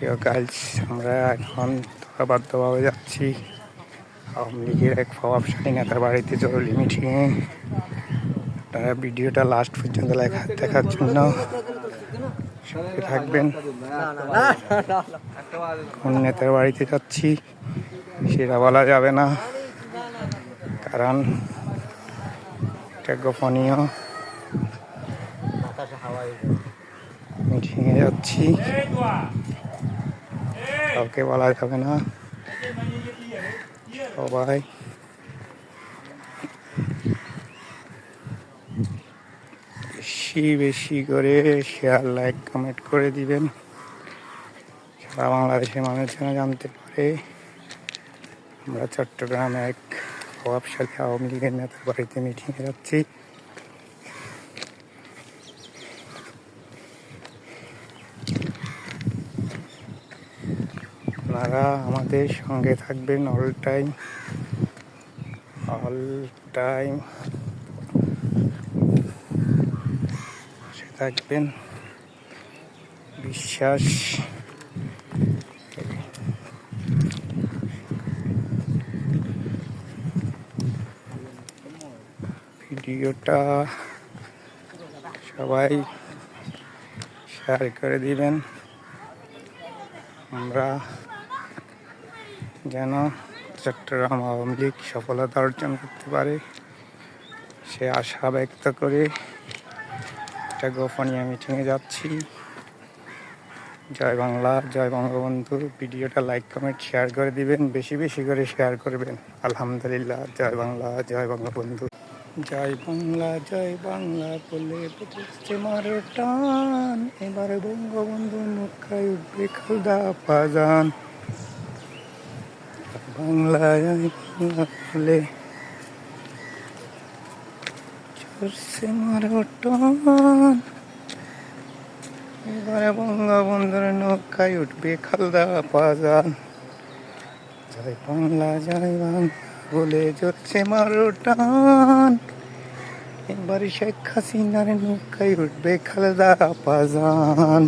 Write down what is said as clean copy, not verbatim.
প্রিয় গাইজ, আমরা এখন বাধ্যভাবে যাচ্ছি আওয়ামী লীগের এক প্রভাবশালী নেতার বাড়িতে জরুরি মিটিংয়ে। আপনারা ভিডিওটা লাস্ট পর্যন্ত দেখার জন্য সঙ্গে থাকবেন। কোন নেতার বাড়িতে যাচ্ছি সেটা বলা যাবে না, কারণ এটা গোপনীয়। মিটিংয়ে যাচ্ছি, কাউকে বলা যাবে না। সবাই বেশি বেশি করে শেয়ার, লাইক, কমেন্ট করে দিবেন। সারা বাংলাদেশের মানুষ যেন জানতে পারে আমরা চট্টগ্রামে এক প্রভাবশালী আওয়ামী লীগের নেতার বাড়িতে মিটিংয়ে যাচ্ছি। আপনারা আমাদের সঙ্গে থাকবেন অল টাইম থাকবেন, বিশ্বাস। ভিডিওটা সবাই শেয়ার করে দিবেন, আমরা যেন চট্টগ্রাম আওয়ামী লীগ সফলতা অর্জন করতে পারে সে আশা ব্যক্ত করে একটা গোপনীয় মিটিংয়ে যাচ্ছি। জয় বাংলা, জয় বঙ্গবন্ধু। ভিডিওটা লাইক, কমেন্ট, শেয়ার করে দিবেন, বেশি বেশি করে শেয়ার করবেন। আলহামদুলিল্লাহ। জয় বাংলা, জয় বঙ্গবন্ধু। জয় বাংলা বলে বুঝতে মারো টান, এবারে বঙ্গবন্ধু নৌকায় উঠবে খালদা পাজান। বাংলায় বলে চলছে মারো টান, এবারে বঙ্গবন্ধুর নৌকায় উঠবে খালদা পাজান। জয় বাংলা বলে চলছে মারো টান, এবারে শেখ হাসিনার নৌকায় উঠবে খালদা পাজান।